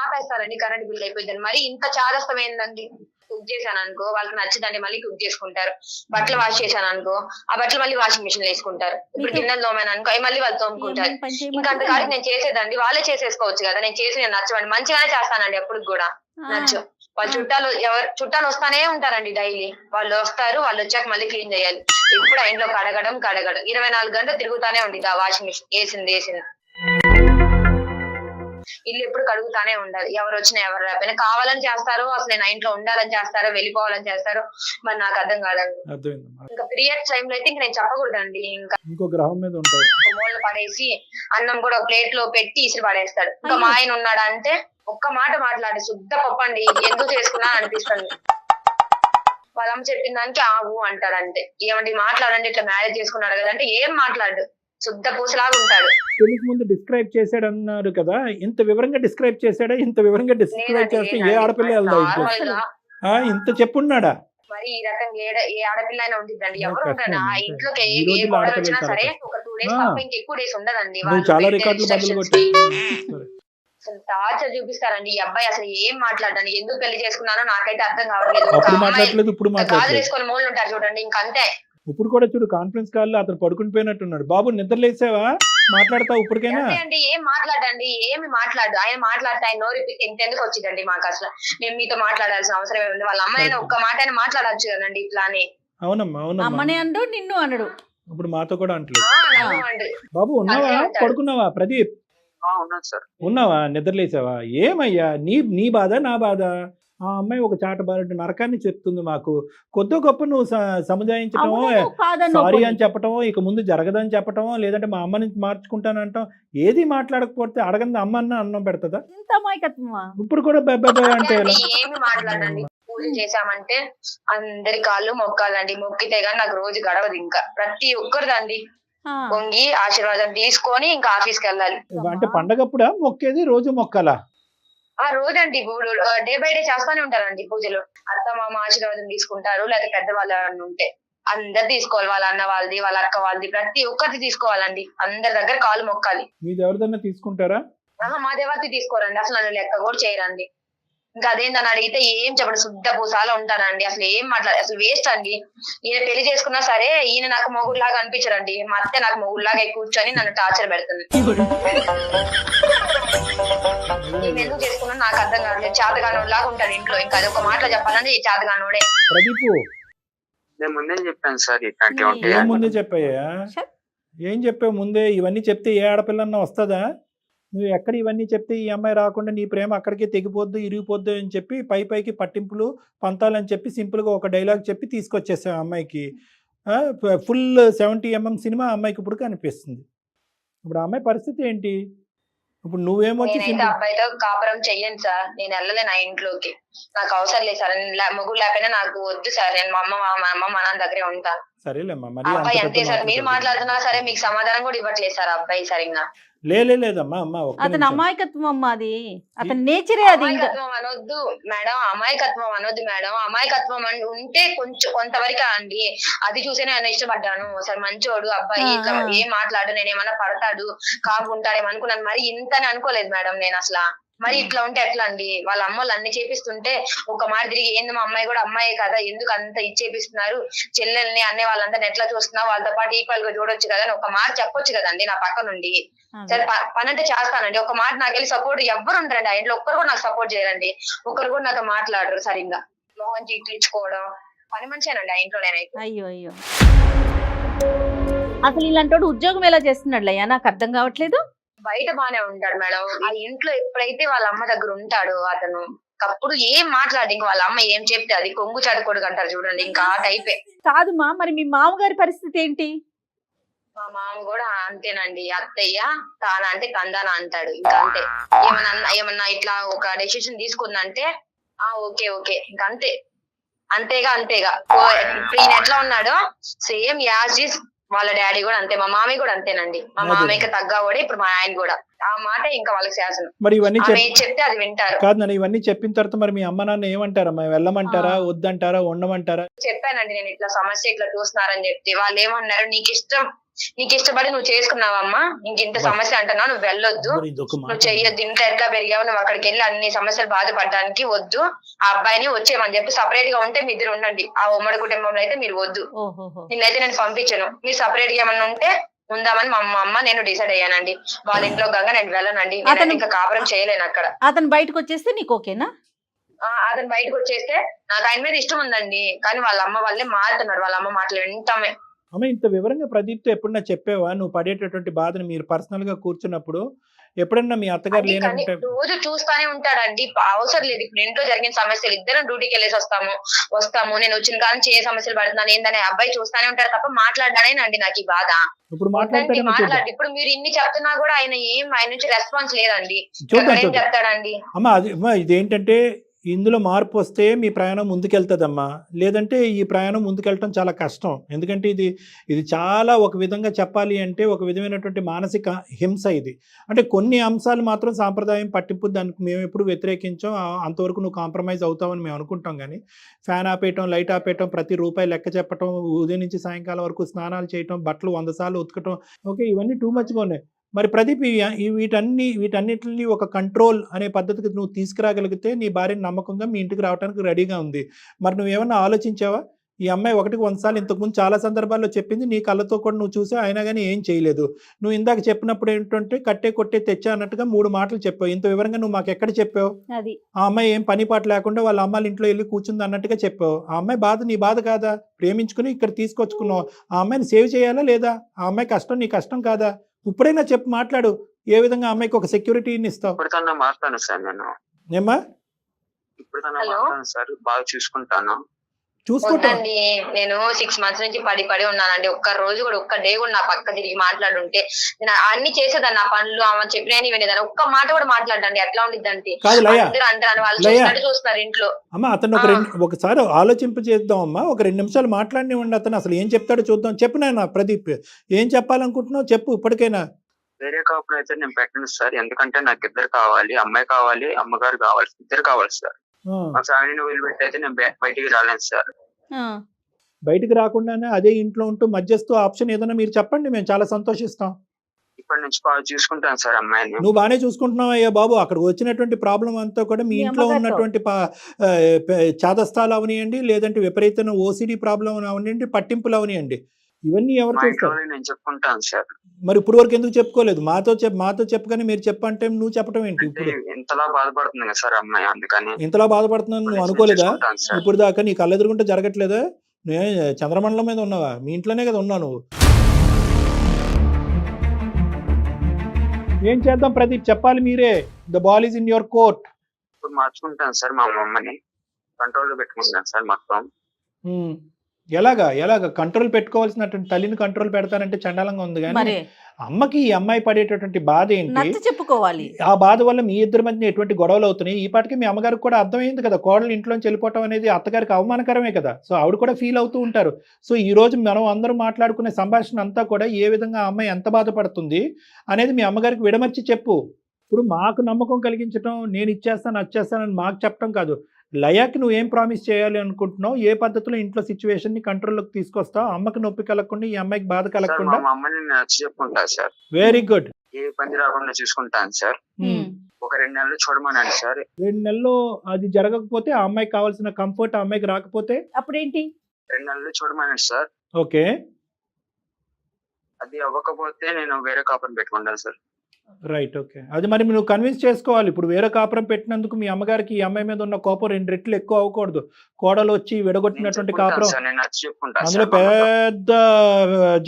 ఆపేస్తారండి. కరెంట్ బిల్ అయిపోయిందని. మరి ఇంత చాదస్తం ఏందండి? కుక్ చేశాను అనుకో వాళ్ళకి నచ్చదండి, మళ్ళీ కుక్ చేసుకుంటారు. బట్టలు వాష్ చేశాను అనుకో ఆ బట్టలు మళ్ళీ వాషింగ్ మిషన్ వేసుకుంటారు. ఇప్పుడు గిన్నెలు తోమాను అనుకో అవి మళ్ళీ వాళ్ళు తోముకుంటారు. ఇంకా అంతకాలం నేను చేసేదండి, వాళ్ళే చేసేసుకోవచ్చు కదా. నేను చేసి నేను నచ్చవండి, మంచిగానే చేస్తానండి. ఎప్పుడు కూడా నచ్చు. వాళ్ళ చుట్టాలు వస్తానే ఉంటారండి డైలీ. వాళ్ళు వస్తారు, వాళ్ళు వచ్చాక మళ్ళీ క్లీన్ చేయాలి. ఇప్పుడు ఇంట్లో కడగడం 24 గంటలు తిరుగుతానే ఉండిద్ది ఆ వాషింగ్ మిషన్. వేసింది ఇల్లు ఎప్పుడు కడుగుతానే ఉండాలి. ఎవరు వచ్చినా ఎవరు రాకపోయినా కావాలని చేస్తారో అసలు నేను ఇంట్లో ఉండాలని చేస్తారో వెళ్ళిపోవాలని చేస్తారో మరి నాకు అర్థం కాదండి. ఇంకా పీరియడ్స్ టైంలో అయితే ఇంకా నేను చెప్పకూడదండి. ఇంకా ఇంకో గ్రహం మీద ఉంటాడు, మూల పడేసి అన్నం కూడా ప్లేట్ లో పెట్టి ఇసిరి పడేస్తాడు. ఇంకా మా ఆయన ఉన్నాడా అంటే ఒక్క మాట మాట్లాడి శుద్ధ పప్పండి ఎందుకు చేసుకున్నా అనిపిస్తుంది. వాళ్ళమ్మ చెప్పిన దానికి ఆగు అంటారంటే ఏమండి మాట్లాడండి, ఇట్లా మ్యారేజ్ చేసుకున్నాడు కదా అంటే ఏం మాట్లాడు, శుద్ధ పూసలాగా ఉంటాడు. పెళ్లికి ముందు డిస్క్రైబ్ చేశాడు అన్నారు కదా, ఇంత వివరంగా డిస్క్రైబ్ చేశాడా? ఇంత వివరంగా డిస్క్రైబ్ చేస్తే ఏ ఆడపిల్ల ఇంత చెప్పున్నాడా? మరి ఈ రకంగా ఏ ఆడపిల్ల అయినా ఉండిద్దండి. ఎవరు ఉంటాడు ఆ ఇంట్లోకి ఏ గొడవ వచ్చినా సరే ఒక 2 days తప్ప ఇంకెక్కువ డేస్ ఉండదండి. చాలా రికార్డులు బదులు కొట్టి అసలు టార్చర్ చూపిస్తారండి. ఈ అబ్బాయి అసలు ఏం మాట్లాడడానికి ఎందుకు పెళ్లి చేసుకున్నానో నాకైతే అర్థం కావట్లేదు. గాజులు వేసుకొని మూలు ఉంటారు చూడండి, ఇంకంతే. ఇప్పుడు కూడా చూడు కాన్ఫరెన్స్ కాల్ లో అతను పడుకుని పోయినట్టున్నాడు. బాబు నిద్రలేసావా? మాట్లాడతావు ఇప్పటికైనా? అండి ఏం మాట్లాడండి, ఏమి మాట్లాడు. ఆయన మాట్లాడితే ఆయన నోరు ఇంతెందుకు వచ్చిందండి మాకు? అసలు మేము మీతో మాట్లాడాల్సిన అవసరం ఏముంది? వాళ్ళ అమ్మాయిని ఒక్క మాట అయినా మాట్లాడచ్చు కదండి ఇట్లానే. అవునమ్మా అమ్మనే అంటూ నిన్ను అనడు. ఇప్పుడు మాతో కూడా అంటలేదు. బాబు ఉన్నావా? పడుకున్నావా? ప్రదీప్ ఉన్నాను సార్. ఉన్నావా? నిద్రలేసావా? ఏమయ్యా నీ బాధ నా బాధ? ఆ అమ్మాయి ఒక చాటబారటి నరకాన్ని చెప్తుంది మాకు. కొద్దో గొప్ప నువ్వు సముదాయించటమో, సారీ అని చెప్పటమో, ఇక ముందు జరగదని చెప్పటమో, లేదంటే మా అమ్మని మార్చుకుంటానంటాం, ఏది మాట్లాడకపోతే అడగంది అమ్మ అన్న అన్నం పెడతదా? ఇంత అమాయకత్వమా? ఇప్పుడు కూడా బెబ్బే అంటే ఎలా? ఏమి మాట్లాడండి. పూజ చేశామంటే అందరి కాళ్ళు మొక్కాలండి. మొక్కితే గానీ నాకు రోజు గడవదు. ఇంకా ప్రతి ఒక్కరిదండి వంగి ఆశీర్వాదం తీసుకొని ఇంకా ఆఫీస్కి వెళ్ళాలి. అంటే పండగప్పుడా మొక్కేది? రోజు మొక్కాలా? ఆ రోజండి డే బై డే చేస్తానే ఉంటారండి పూజలు. అత్త మామ ఆశీర్వాదం తీసుకుంటారు, లేదా పెద్దవాళ్ళు ఎవరైనా ఉంటే అందరు తీసుకోవాలి. వాళ్ళ అన్న వాళ్ళది, వాళ్ళ అక్క వాళ్ళది, ప్రతి ఒక్కరిది తీసుకోవాలండి. అందరి దగ్గర కాలు మొక్కాలి. మీది ఎవరిదన్నా తీసుకుంటారా? మా దేవతి తీసుకోరండి, అసలు నన్ను లెక్క కూడా చేయరండి. ఇంకా అదేంటని అడిగితే ఏం చెప్పడు, శుద్ధ పూసాలో ఉంటానండి. అసలు ఏం అసలు వేస్ట్ అండి. ఈయన పెళ్లి చేసుకున్నా సరే ఈయన నాకు మొగుడులాగా అనిపించరండి. మా అత్తే నాకు మొగుడులాగా కూర్చొని నన్ను టార్చర్ పెడుతుంది. నేను ఎందుకు చేసుకున్నా నాకు అర్థం కాదు. చేతగానోడులాగా ఉంటాడు ఇంట్లో. ఇంకా అది ఒక మాటలో చెప్పాలంటే ఈ చేతగానోడే. ప్రదీప్, నేను ముందే చెప్పాను సార్ ఇట్లాంటివి ఉంటాయి. ఏం ముందే చెప్పాయా? ఏం చెప్పావు ముందే? ఇవన్నీ చెప్తే ఏ ఆడపిల్లన్నా వస్తుందా? నువ్వు ఎక్కడ ఇవన్నీ చెప్తే ఈ అమ్మాయి రాకుండా నీ ప్రేమ అక్కడికే తెగిపోద్దు, ఇరిగిపోద్దు అని చెప్పి పైకి పట్టింపులు పంతాలని చెప్పి సింపుల్గా ఒక డైలాగ్ చెప్పి తీసుకొచ్చేసావు అమ్మాయికి. ఫుల్ 70mm సినిమా అమ్మాయికి ఇప్పుడు కనిపిస్తుంది. ఇప్పుడు ఆ అమ్మాయి పరిస్థితి ఏంటి? ఇప్పుడు నువ్వేమొచ్చి నేనైతే అబ్బాయితో కాపురం చెయ్యను సార్. నేను వెళ్ళలేను ఆ ఇంట్లోకి. నాకు అవసరం లేదు సార్. మొగుడు లేకపోయినా నాకు వద్దు సార్. నేను మా అమ్మ మా నాన్న దగ్గరే ఉంటాను. సరేలేమ్మా, అబ్బాయి అంతే సార్. మీరు మాట్లాడుతున్నా సరే మీకు సమాధానం కూడా ఇవ్వట్లేదు సార్ అబ్బాయి సరిగ్గా. లేదమ్మా అతని అమాయకత్వం అమ్మా, అది అతని నేచరే. అది అమాయకత్వం అనొద్దు మేడం, అమాయకత్వం అనొద్దు మేడం. అమాయకత్వం ఉంటే కొంతవరకు అండి. అది చూసే నేను ఇష్టపడ్డాను. సరే మంచోడు అబ్బాయి, ఇట్లా ఏం మాట్లాడు, నేను ఏమన్నా పడతాడు కాకుంటాడేమో అనుకున్నాను. మరి ఇంతని అనుకోలేదు మేడం నేను అసలు. మరి ఇట్లా ఉంటే ఎట్లా అండి? వాళ్ళ అమ్మలు అన్ని చేపిస్తుంటే ఒక మాట తిరిగి ఏంది మా అమ్మాయి కూడా అమ్మాయి కదా, ఎందుకు అంత ఇచ్చేపిస్తున్నారు, చెల్లెల్ని అనే వాళ్ళందరిని ఎట్లా చూస్తున్నా, వాళ్ళతో పాటు ఈక్వల్ గా చూడొచ్చు కదా అని ఒక మాట చెప్పొచ్చు కదండి నా పక్క నుండి. సరే పని అంటే చేస్తానండి, ఒక మాట నాకు వెళ్ళి సపోర్ట్ ఎవ్వరు ఉండరండి ఆ ఇంట్లో. ఒక్కరు కూడా నాకు సపోర్ట్ చేయరండి. ఒక్కరు కూడా నాతో మాట్లాడరు సరిగ్గా. మోహన్ చీట్లించుకోవడం పని మనిషేనండి ఆ ఇంట్లో నేనైతే. అయ్యో అసలు ఇలాంటి ఉద్యోగం ఎలా చేస్తున్నాడులయ్యా? నాకు అర్థం కావట్లేదు. బయట బానే ఉంటాడు మేడం. ఆ ఇంట్లో ఎప్పుడైతే వాళ్ళ అమ్మ దగ్గర ఉంటాడో అతను అప్పుడు ఏం మాట్లాడి ఇంకా వాళ్ళ అమ్మ ఏం చెప్తే అది కొంగు చదువుకోడు అంటారు చూడండి, ఇంకా ఆ టైపే. కాదుమా, మరి మీ మామగారి పరిస్థితి ఏంటి? మా మామ కూడా అంతేనండి. అత్తయ్య తాన అంటే కందాన అంటాడు. ఇంకా అంతే. ఏమన్నా ఇట్లా ఒక డెసిషన్ తీసుకుందంటే ఓకే ఇంకా అంతేగా. ఇప్పుడు ఈయన ఎట్లా ఉన్నాడో సేమ్ యాజ్ ఇస్ వాళ్ళ డాడీ కూడా అంతే. మా మామయ్య కూడా అంతేనండి. మా మామయ్యకి తగ్గవాడే ఇప్పుడు మా ఆయన కూడా. ఆ మాట ఇంకా వాళ్ళకి శాసనం. మరి ఇవన్నీ చెప్తే అది వింటారు. కాదు నాన్న, ఇవన్నీ చెప్పిన తర్వాత మరి మీ అమ్మ నాన్న ఏమంటారమ్మా? వెళ్ళమంటారా, వద్దంటారా, ఉండమంటారా? చెప్పానండి నేను ఇట్లా సమస్య ఇట్లా చూస్తున్నారని చెప్తే వాళ్ళు ఏమన్నారు, నీకు ఇష్టపడి నువ్వు చేసుకున్నావమ్మా, ఇంత సమస్య అంటున్నావు, నువ్వు వెళ్ళొద్దు, నువ్వు చెయ్యొద్దు, ఇంట్లో ఎట్లా పెరిగావు, నువ్వు అక్కడికి వెళ్ళి అన్ని సమస్యలు బాధపడడానికి వద్దు, ఆ అబ్బాయిని వచ్చేయమని చెప్పి సపరేట్ గా ఉంటే మీ ఇద్దరు ఉండండి. ఆ ఉమ్మడి కుటుంబంలో అయితే మీరు వద్దు, నిన్నైతే నేను పంపించను, మీరు సపరేట్ గా ఏమన్నా ఉంటే ఉందామని మా అమ్మ నేను డిసైడ్ అయ్యానండి. వాళ్ళ ఇంట్లో గంగా నేను వెళ్ళనండి. ఇంకా కాపురం చేయలేను అక్కడ. అతను బయటకు వచ్చేస్తే నీకు ఓకేనా? అతను బయటకు వచ్చేస్తే నాకు ఆయన మీద ఇష్టం ఉందండి, కానీ వాళ్ళ అమ్మ వాళ్ళే మారుతున్నారు. వాళ్ళ అమ్మ మాటలు వింటామే. అమ్మ, ఇంత వివరంగా ప్రదీప్తో ఎప్పుడన్నా చెప్పావా నువ్వు పడేటటువంటి బాధను? మీరు పర్సనల్ గా కూర్చున్నప్పుడు ఎప్పుడన్నా మీ అత్తగారు లేనంటే? రోజు చూస్తానే ఉంటాడండి. అవసరం లేదు. ఇప్పుడు ఇంట్లో జరిగిన సమస్యలు ఇద్దరం డ్యూటీకి వెళ్ళేసి వస్తాము. నేను వచ్చిన కాలం ఏ సమస్యలు పడుతున్నాను ఏందని అబ్బాయి చూస్తానే ఉంటాడు తప్ప మాట్లాడడానేనండి నాకు ఈ బాధ. ఇప్పుడు మాట్లాడి ఇప్పుడు మీరు ఇన్ని చెప్తున్నా కూడా ఆయన నుంచి రెస్పాన్స్ లేదండి. ఏం చెప్తాడండి? అమ్మ ఇదేంటంటే ఇందులో మార్పు వస్తే మీ ప్రయాణం ముందుకెళ్తుందమ్మా. లేదంటే ఈ ప్రయాణం ముందుకెళ్ళటం చాలా కష్టం. ఎందుకంటే ఇది చాలా ఒక విధంగా చెప్పాలి అంటే ఒక విధమైనటువంటి మానసిక హింస ఇది. అంటే కొన్ని అంశాలు మాత్రం సాంప్రదాయం పట్టింపు, దానికి మేము ఎప్పుడు వ్యతిరేకించాం. అంతవరకు నువ్వు కాంప్రమైజ్ అవుతావని మేము అనుకుంటాం. కానీ ఫ్యాన్ ఆపేయటం, లైట్ ఆపేయటం, ప్రతి రూపాయి లెక్క చెప్పటం, ఉదయం నుంచి సాయంకాలం వరకు స్నానాలు చేయటం, బట్టలు 100 సార్లు ఉతకటం, ఓకే ఇవన్నీ టూ మచ్గా ఉన్నాయి. మరి ప్రదీప్ వీటన్నిటిని ఒక కంట్రోల్ అనే పద్ధతికి నువ్వు తీసుకురాగలిగితే నీ భార్యని నమ్మకంగా మీ ఇంటికి రావడానికి రెడీగా ఉంది. మరి నువ్వేమన్నా ఆలోచించావా? ఈ అమ్మాయి 1-1 సార్లు ఇంతకుముందు చాలా సందర్భాల్లో చెప్పింది, నీ కళ్ళతో కూడా నువ్వు చూసావు, అయినా కానీ ఏం చేయలేదు. నువ్వు ఇందాక చెప్పినప్పుడు ఏంటంటే కట్టే కొట్టే తెచ్చా అన్నట్టుగా 3 మాటలు చెప్పావు. ఇంత వివరంగా నువ్వు మాకు ఎక్కడ చెప్పావు? ఆ అమ్మాయి ఏం పని పాట లేకుండా వాళ్ళ అమ్మాయిల ఇంట్లో వెళ్ళి కూర్చుంది అన్నట్టుగా చెప్పావు. ఆ అమ్మాయి బాధ నీ బాధ కాదా? ప్రేమించుకుని ఇక్కడ తీసుకొచ్చుకున్నావు. ఆ అమ్మాయిని సేవ్ చేయాలా లేదా? ఆ అమ్మాయి కష్టం నీ కష్టం కాదా? ఇప్పుడైనా చెప్పు, మాట్లాడు. ఏ విధంగా అమ్మాయికి ఒక సెక్యూరిటీని ఇస్తావు? ఇప్పుడు తన మారుతాను సార్ నేను. ఏమ్మా ఇప్పుడు తన హలో? మారుతాను సార్, బాగా చూసుకుంటాను. చూసుకుంటాం. వద్దండి, నేను 6 months నుంచి పడి ఉన్నానండి. ఒక్క రోజు కూడా, ఒక్క డే కూడా నా పక్క తిరిగి మాట్లాడుంటే నేను అన్ని చేసేదాన్ని, నా పనులు ఆమె చెప్పినా వినేదాన్ని. ఒక్క మాట కూడా మాట్లాడండి. ఎట్లా ఉండిద్దంటే కాదు లయ, అందరూ అంటారు, వాళ్ళు లయ. చూసినట్టు చూస్తున్నారు ఇంట్లో. అమ్మ అతను ఒకసారి ఆలోచింప చేద్దాం అమ్మా. ఒక 2 నిమిషాలు మాట్లాడినివ్వండి. అతను అసలు ఏం చెప్తాడో చూద్దాం. చెప్పు నాయన ప్రదీప్, ఏం చెప్పాలనుకుంటున్నావు చెప్పు ఇప్పటికైనా. వేరే కాపురం అయితే నేను పెట్టను సార్, ఎందుకంటే నాకు ఇద్దరు కావాలి, అమ్మాయి కావాలి, అమ్మగారు కావాలి, ఇద్దరు కావాలి సార్. ఆ, మా ఫ్యామిలీని వదిలిపెట్టి అయితే నేను బయటికి రాలేను సార్. బయటికి రాకుండానే అదే ఇంట్లో ఉంటూ మధ్యస్థు ఆప్షన్ ఏదైనా మీరు చెప్పండి, మేము చాలా సంతోషిస్తాం. ఇప్పటి నుంచి బాగా చూసుకుంటాను సార్ అమ్మాయిని. నువ్వు బాగానే చూసుకుంటున్నావు అయ్యా బాబు. అక్కడ వచ్చినటువంటి ప్రాబ్లం అంతా కూడా మీ మీ ఇంట్లో అమ్మగారితో. ఉన్నటువంటి చాదస్తాలు అవనియండి, లేదంటే విపరీతమైన ఓసిడి ప్రాబ్లం అవనియండి, పట్టింపులు అవనియండి, ఇవన్నీ ఎవరు మా ఇంట్లో చూస్తారు? నేను చెప్పుకుంటాను సార్. మరి ఇప్పుడు వరకు ఎందుకు చెప్పుకోలేదు? మాతో చెప్పగానే మీరు చెప్పంటే నువ్వు చెప్పడం ఏంటి? అంటే ఇప్పుడు ఇంతలా బాధపడుతుంది కదా సార్ అమ్మాయి, అందుకని ఇంతలా బాధపడుతున్నాను నువ్వు నేను అనుకోలేదా? చూసుకుంటాను సార్. ఇప్పుడు దాకా నీ కళ్ళెదురుకుంటే జరగట్లేదా? నువ్వే చంద్రమండలం మీద ఉన్నావా? మీ ఇంట్లోనే కదా ఉన్నావు నువ్వు. ఏం చేద్దాం ప్రదీప్, చెప్పాలి మీరే. The ball is in your court. ఇప్పుడు మార్చుకుంటాను సార్, మా అమ్మని కంట్రోల్ లో పెట్టుకుంటాను సార్ మొత్తం. ఎలాగా కంట్రోల్ పెట్టుకోవాల్సినటువంటి తల్లిని కంట్రోల్ పెడతానంటే చండాలంగా ఉంది. కానీ మరి అమ్మకి ఈ అమ్మాయి పడేటటువంటి బాధ ఏంటి? నచ్చ చెప్పుకోవాలి. ఆ బాధ వల్ల మీ ఇద్దరి మధ్య ఎటువంటి గొడవలు అవుతున్నాయి? ఈ పాటికి మీ అమ్మగారికి కూడా అర్థమైంది కదా, కోడలు ఇంట్లోంచి వెళ్ళిపోవటం అనేది అత్తగారికి అవమానకరమే కదా. సో ఆవిడ కూడా ఫీల్ అవుతూ ఉంటారు. సో ఈ రోజు మనం అందరూ మాట్లాడుకునే సంభాషణ అంతా కూడా ఏ విధంగా ఆ అమ్మాయి ఎంత బాధపడుతుంది అనేది మీ అమ్మగారికి విడమర్చి చెప్పు. ఇప్పుడు మాకు నమ్మకం కలిగించడం, నేను ఇచ్చేస్తాను వచ్చేస్తానని మాకు చెప్పడం కాదు. లయాకి నువ్వు ఏం ప్రామిస్ చేయాలి అనుకుంటున్నావు? ఏ పద్ధతిలో ఇంట్లో సిచ్యువేషన్ ని కంట్రోల్లోకి తీసుకొస్తావు? అమ్మకి నొప్పి కలగకుండా, ఈ అమ్మాయికి బాధ సార్ కలగకుండా. మా అమ్మని నేను నచ్చ చెప్పుకుంటా సార్. Very good. ఏ పని రాకుండా చూసుకుంటాను సార్. ఒక 2 నెలలు చూడమనండి సార్. 2 నెలల్లో అది జరగకపోతే, ఆ అమ్మాయికి కావాల్సిన కంఫర్ట్ ఆ అమ్మాయికి రాకపోతే అప్పుడేంటి? 2 నెలలు చూడమనండి సార్. ఓకే, అది అవ్వకపోతే నేను వేరే కాపురం పెట్టుకుంటాను సార్. రైట్. ఓకే, అది మరి నువ్వు కన్విన్స్ చేసుకోవాలి. ఇప్పుడు వేరే కాపురం పెట్టినందుకు మీ అమ్మగారికి ఈ అమ్మాయి మీద ఉన్న కోపం 2 రెట్లు ఎక్కువ అవ్వకూడదు. కోడలు వచ్చి నేను విడగొట్టినటువంటి చెప్పుకుంటాను కాపురం, సార్, నేను నచ్చ చెప్పుకుంటాను అందులో సార్ మా అమ్మతో. పెద్ద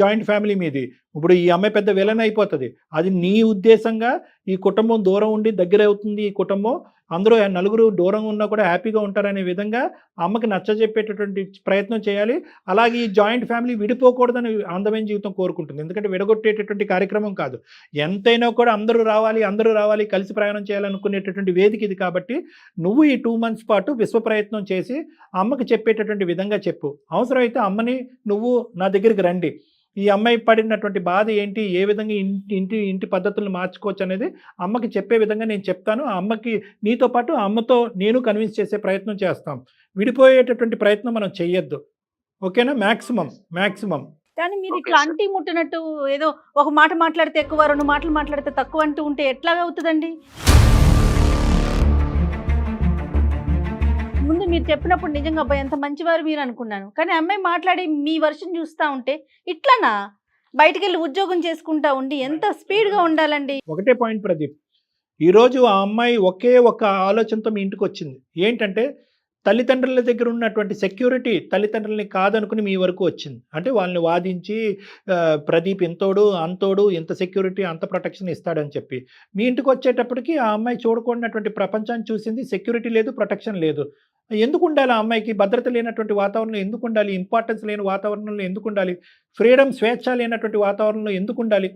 జాయింట్ ఫ్యామిలీ మీది. ఇప్పుడు ఈ అమ్మాయి పెద్ద విలన్ అయిపోతుంది. అది నీ ఉద్దేశంగా ఈ కుటుంబం దూరం ఉండి దగ్గర అవుతుంది. ఈ కుటుంబం అందరూ నలుగురు దూరంగా ఉన్నా కూడా హ్యాపీగా ఉంటారనే విధంగా అమ్మకి నచ్చజెప్పేటటువంటి ప్రయత్నం చేయాలి. అలాగే ఈ జాయింట్ ఫ్యామిలీ విడిపోకూడదని అందమైన జీవితం కోరుకుంటుంది. ఎందుకంటే విడగొట్టేటటువంటి కార్యక్రమం కాదు. ఎంతైనా కూడా అందరూ రావాలి కలిసి ప్రయాణం చేయాలనుకునేటటువంటి వేదిక ఇది. కాబట్టి నువ్వు ఈ 2 months పాటు విశ్వ ప్రయత్నం చేసి అమ్మకి చెప్పేటటువంటి విధంగా చెప్పు. అవసరమైతే అమ్మని నువ్వు నా దగ్గరికి రండి, ఈ అమ్మాయి పడినటువంటి బాధ ఏంటి, ఏ విధంగా ఇంటి పద్ధతులను మార్చుకోవచ్చు అనేది అమ్మకి చెప్పే విధంగా నేను చెప్తాను. ఆ అమ్మకి నీతో పాటు అమ్మతో నేను కన్విన్స్ చేసే ప్రయత్నం చేస్తాం. విడిపోయేటటువంటి ప్రయత్నం మనం చెయ్యొద్దు. ఓకేనా? మ్యాక్సిమం. కానీ మీరు ఓకే ఇట్లా సార్. అంటి ముట్టినట్టు ఏదో ఒక మాట మాట్లాడితే ఎక్కువ, 2 మాటలు మాట్లాడితే తక్కువ అంటూ ఉంటే ఎట్లాగా అవుతుందండి? ముందు మీరు చెప్పినప్పుడు నిజంగా అబ్బాయి ఎంత మంచివారు మీరు అనుకున్నాను. కానీ అమ్మాయి మాట్లాడి మీ వర్షన్ చూస్తూ ఉంటే ఇట్లానా? బయటికి వెళ్ళి ఉద్యోగం చేసుకుంటా ఉండి ఎంత స్పీడ్గా ఉండాలండి? ఒకటే పాయింట్ ప్రదీప్, ఈరోజు ఆ అమ్మాయి ఒకే ఒక ఆలోచనతో మీ ఇంటికి వచ్చింది. ఏంటంటే తల్లిదండ్రుల దగ్గర ఉన్నటువంటి సెక్యూరిటీ తల్లిదండ్రులని కాదనుకుని మీ వరకు వచ్చింది. అంటే వాళ్ళని వాదించి ప్రదీప్ ఇంతోడు అంతోడు, ఇంత సెక్యూరిటీ అంత ప్రొటెక్షన్ ఇస్తాడని చెప్పి మీ ఇంటికి వచ్చేటప్పటికి ఆ అమ్మాయి చూడకూడనటువంటి ప్రపంచాన్ని చూసింది. సెక్యూరిటీ లేదు, ప్రొటెక్షన్ లేదు. ఎందుకు ఉండాలి? ఆ అమ్మాయికి భద్రత లేనటువంటి వాతావరణంలో ఎందుకు ఉండాలి? ఇంపార్టెన్స్ లేని వాతావరణంలో ఎందుకు ఉండాలి? ఫ్రీడమ్, స్వేచ్ఛ లేనటువంటి వాతావరణంలో ఎందుకు ఉండాలి?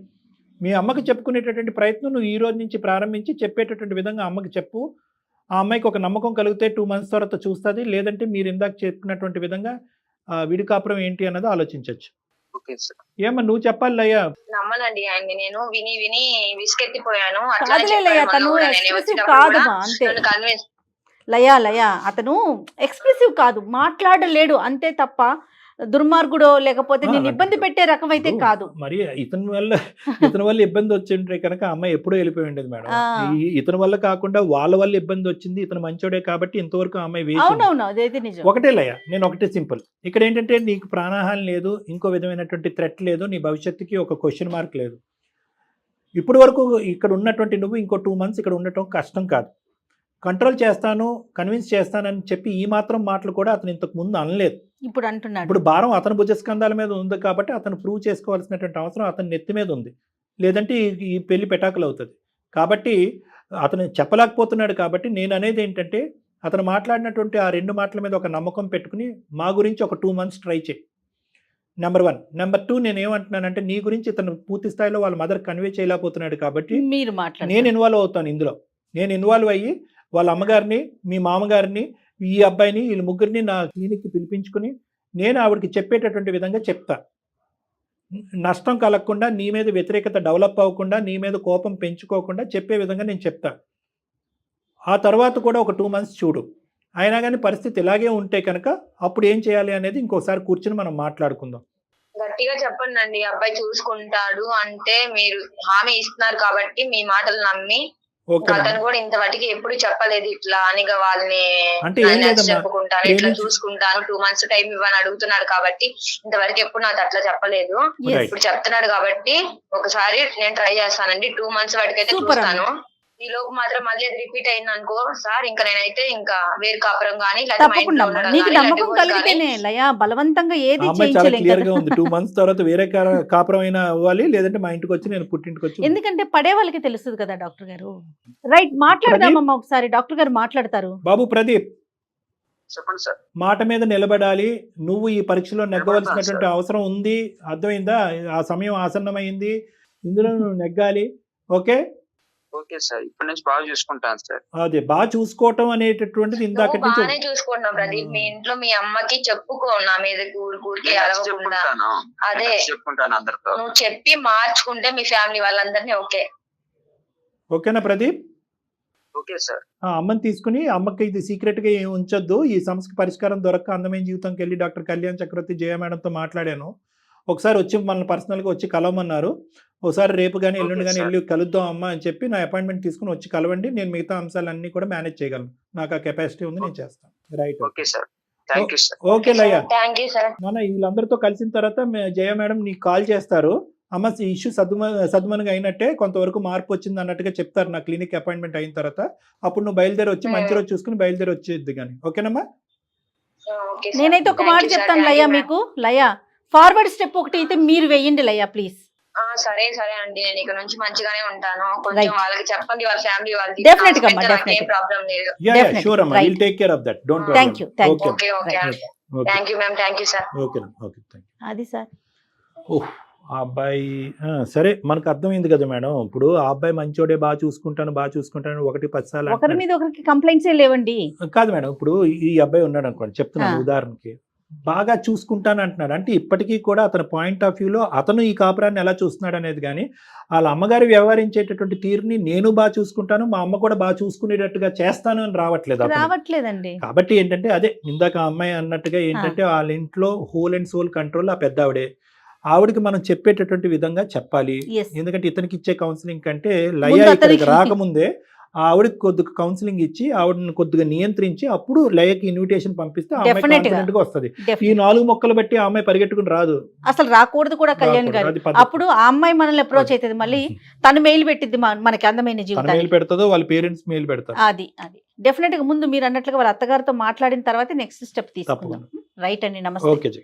మీ అమ్మకి చెప్పుకునేటటువంటి ప్రయత్నం నువ్వు ఈ రోజు నుంచి ప్రారంభించి చెప్పేటటువంటి విధంగా అమ్మకి చెప్పు. ఆ అమ్మాయికి ఒక నమ్మకం కలిగితే 2 months తర్వాత చూస్తుంది. లేదంటే మీరు ఇందాక చెప్పినటువంటి విధంగా విడి కాపురం ఏంటి అన్నది ఆలోచించవచ్చు. Okay sir. ఏమన్నా నువ్వు చెప్పాలి లయ్యా. నమ్మనండి ఆయన్ని, నేను విని విసికెత్తిపోయాను. కాదులే లయ, తను ఎక్స్ప్రెసివ్ కాదమ్మా, అంతే. కన్విన్స్ లయ అతను ఎక్స్ప్రెసివ్ కాదు, మాట్లాడలేడు అంతే తప్ప దుర్మార్గుడో లేకపోతే నేను ఇబ్బంది పెట్టే రకం అయితే కాదు. మరి ఇతని వల్ల ఇబ్బంది వచ్చింటే కనుక అమ్మాయి ఎప్పుడో వెళ్ళిపోయి ఉండేది మేడం. ఇతని వల్ల కాకుండా వాళ్ళ వల్ల ఇబ్బంది వచ్చింది. ఇతను మంచోడే కాబట్టి ఇంతవరకు అమ్మాయి వేసి. అవునవును, అదైతే నిజం. ఒకటే లయ, నేను ఒకటే సింపుల్. ఇక్కడ ఏంటంటే నీకు ప్రాణహాని లేదు, ఇంకో విధమైనటువంటి థ్రెట్ లేదు, నీ భవిష్యత్తుకి ఒక క్వశ్చన్ మార్క్ లేదు. ఇప్పటి వరకు ఇక్కడ ఉన్నటువంటి నువ్వు ఇంకో 2 months ఇక్కడ ఉండటం కష్టం కాదు. కంట్రోల్ చేస్తాను, కన్విన్స్ చేస్తానని చెప్పి ఈ మాత్రం మాటలు కూడా అతను ఇంతకు ముందు అనలేదు. ఇప్పుడు అంటున్నాడు. ఇప్పుడు భారం అతని భుజస్కంధాల మీద ఉంది కాబట్టి అతను ప్రూవ్ చేసుకోవాల్సినటువంటి అవసరం అతని నెత్తి మీద ఉంది. లేదంటే ఈ పెళ్లి పెటాకులు అవుతుంది. కాబట్టి అతను చెప్పలేకపోతున్నాడు. కాబట్టి నేను అనేది ఏంటంటే అతను మాట్లాడినటువంటి ఆ 2 మాటల మీద ఒక నమ్మకం పెట్టుకుని మా గురించి ఒక 2 months ట్రై చేయి. నెంబర్ 1. నెంబర్ 2 నేను ఏమంటున్నానంటే నీ గురించి ఇతను పూర్తి స్థాయిలో వాళ్ళ మదర్ కన్వే చేయలేకపోతున్నాడు కాబట్టి మీరు మాట్లాడండి. నేను ఇన్వాల్వ్ అవుతాను ఇందులో. నేను ఇన్వాల్వ్ అయ్యి వాళ్ళ అమ్మగారిని, మీ మామగారిని, ఈ అబ్బాయిని, వీళ్ళ ముగ్గురిని నా క్లినిక్కి పిలిపించుకుని నేను ఆవిడకి చెప్పేటటువంటి విధంగా చెప్తా. నష్టం కలగకుండా, నీ మీద వ్యతిరేకత డెవలప్ అవ్వకుండా, నీ మీద కోపం పెంచుకోకుండా చెప్పే విధంగా నేను చెప్తా. ఆ తర్వాత కూడా ఒక 2 months చూడు. అయినా కానీ పరిస్థితి ఇలాగే ఉంటే కనుక అప్పుడు ఏం చేయాలి అనేది ఇంకోసారి కూర్చుని మనం మాట్లాడుకుందాం. గట్టిగా చెప్పండి అండి, అబ్బాయి చూసుకుంటాడు అంటే మీరు హామీ ఇస్తున్నారు కాబట్టి మీ మాటలు నమ్మి. ఓకే అతను కూడా ఇంతవరకు ఎప్పుడు చెప్పలేదు ఇట్లా అని వాళ్ళని అంటే ఏం లేదమ్మా, చెప్పుకుంటాను, ఇట్లా చూసుకుంటాను, 2 months టైం ఇవ్వని అడుగుతున్నారు కాబట్టి ఇంతవరకు ఎప్పుడు నాకు అట్లా చెప్పలేదు. Right. ఇప్పుడు చెప్తున్నాడు కాబట్టి ఒకసారి నేను ట్రై చేస్తానండి. 2 months వరకు అయితే Super చూస్తాను. ఈ లోపు మాత్రం మళ్ళీ అది రిపీట్ అయింది అనుకో సార్, ఇంకా నేనైతే ఇంకా వేరు కాపురం గానీ తప్పకుండా అమ్మా. నీకు నమ్మకం కలిగితేనే లయ, బలవంతంగా ఏది ఆ అమ్మాయి చాలా చేయించలేం క్లియర్ గా కదా. ఉంది. 2 months తర్వాత వేరే కాపురం అయినా అవ్వాలి, లేదంటే మా ఇంటికి వచ్చి నేను పుట్టింటికి వచ్చి ఎందుకంటే పడే వాళ్ళకి తెలుస్తుంది కదా డాక్టర్ గారు. రైట్, మాట్లాడదామమ్మా ఒకసారి. డాక్టర్ గారు మాట్లాడతారు. బాబు ప్రదీప్, చెప్పండి సార్. మాట మీద నిలబడాలి. నువ్వు ఈ పరీక్షలో నెగ్గవలసినటువంటి అవసరం ఉంది. అర్థమైందా? ఆ సమయం ఆసన్నమైంది. ఇందులో నువ్వు నెగ్గాలి. ఓకే ఓకే సార్, ఇప్పటి నుంచి బాగా చూసుకుంటాను సార్. అదే బాగా చూసుకోవటం అనేటటువంటిది ఇందాక నువ్వు నుంచి బాగానే చూసుకుంటున్నావు ప్రదీప్. మీ ఇంట్లో మీ అమ్మకి చెప్పుకో నా మీద ఊరికి అరవకుండా. చెప్పుకుంటాను, అదే చెప్పుకుంటాను అందరితో. నువ్వు చెప్పి మార్చుకుంటే మీ ఫ్యామిలీ వాళ్ళందరినీ ఓకే. ఓకేనా ప్రదీప్? Okay sir. ఆ అమ్మని తీసుకుని, అమ్మకి ఇది సీక్రెట్ గా ఏం ఉంచొద్దు, ఈ సమస్యకి పరిష్కారం దొరక్క అందమైన జీవితంకి వెళ్ళి డాక్టర్ కళ్యాణ్ చక్రవర్తి జయ మేడంతో మాట్లాడాను. ఒకసారి వచ్చి మన పర్సనల్గా వచ్చి కలవమన్నారు. ఒకసారి రేపు కానీ ఎల్లుండి కానీ వెళ్ళి కలుద్దాం అమ్మ అని చెప్పి నా అపాయింట్మెంట్ తీసుకుని వచ్చి కలవండి. నేను మిగతా అంశాలన్నీ కూడా మేనేజ్ చేయగలను. నాకు ఆ కెపాసిటీ ఉంది, నేను చేస్తాను. Right, okay sir, thank you sir. Okay Laya. Thank you sir. మన వీళ్ళందరితో కలిసిన తర్వాత జయ మేడం నీకు కాల్ చేస్తారు. అమ్మ ఈ ఇష్యూ సద్మనుగా అయినట్టే, కొంతవరకు మార్పు వచ్చింది అన్నట్టుగా చెప్తారు నా క్లినిక్ అపాయింట్మెంట్ అయిన తర్వాత. అప్పుడు నువ్వు బయలుదేరి వచ్చి మంచి రోజు చూసుకుని బయలుదేరి వచ్చేది కానీ. ఓకేనమ్మా? ఓకే. నేనైతే ఒక మాట చెప్తాను లయ మీకు. లయ, ఫార్వర్డ్ స్టెప్ ఒకటి అయితే మీరు వేయండి లయ ప్లీజ్. సరే సరే అండి, నేను ఇక్కడ నుంచి మంచిగానే ఉంటాను. Right. కొంచెం వాళ్ళకి చెప్పండి, వాళ్ళ ఫ్యామిలీ వాళ్ళకి. Definitely గా అమ్మా, definitely. ఏం ప్రాబ్లం లేదు. Definitely. షూర్ అమ్మా, Right. Will take care of that. Don't Thank you, thank you. Okay okay అండి. Thank you ma'am, thank you sir. Okay okay thank అది సార్. యూ. ఆ అబ్బాయి సరే మనకు అర్థమైంది కదా మేడం. ఇప్పుడు ఆ అబ్బాయి మంచోడే, బాగా చూసుకుంటాను 1-10 సార్లు ఒకరి మీద ఒకరికి కంప్లైంట్స్ లేవండి. కాదు మేడం. ఇప్పుడు ఈ అబ్బాయి ఉన్నాడు అనుకోండి, చెప్తున్నాను ఉదాహరణకి, బాగా చూసుకుంటాను అంటున్నాడు. అంటే ఇప్పటికీ కూడా అతని పాయింట్ ఆఫ్ వ్యూలో అతను ఈ కాపురాన్ని ఎలా చూస్తున్నాడు అనేది కానీ, వాళ్ళ అమ్మగారు వ్యవహరించేటటువంటి తీరుని నేను బాగా చూసుకుంటాను, మా అమ్మ కూడా బాగా చూసుకునేటట్టుగా చేస్తాను అని రావట్లేదు అతను. రావట్లేదండి. కాబట్టి ఏంటంటే అదే ఇందాక ఆ అమ్మాయి అన్నట్టుగా ఏంటంటే వాళ్ళ ఇంట్లో హోల్ అండ్ సోల్ కంట్రోల్ ఆ పెద్ద ఆవిడకి మనం చెప్పేటటువంటి విధంగా చెప్పాలి. Yes. ఎందుకంటే ఇతనికి ఇచ్చే కౌన్సిలింగ్ కంటే లయ ముందు ఇక్కడికి అతనికి రాకముందే ఆవిడకి కొద్దిగా కౌన్సిలింగ్ ఇచ్చి ఆవిడని కొద్దిగా నియంత్రించి అప్పుడు లయకి ఇన్విటేషన్ పంపిస్తే ఆ అమ్మాయి Definitely గా. కాన్ఫిడెంట్ గా వస్తుంది. ఈ Definitely. 4 మొక్కలు బట్టి ఆ అమ్మాయి పరిగెట్టుకుని రాదు. అసలు రాకూడదు కూడా కళ్యాణ్ గారు. అది పద్ధతి. అప్పుడు ఆ అమ్మాయి మనల్ని అప్రోచ్ అవుతుంది, మళ్ళీ తను మెయిల్ పెట్టింది మనకి అందమైన తన జీవితాన్ని. మెయిల్ పెడతాదో వాళ్ళ పేరెంట్స్ మెయిల్ పెడతారు. అది డెఫినెట్ గా ముందు మీరు అన్నట్లుగా వాళ్ళ అత్తగారితో మాట్లాడిన తర్వాత నెక్స్ట్ స్టెప్ తీసుకుందాం. తప్పకుండా. రైట్ అండి, నమస్తే. Okay G.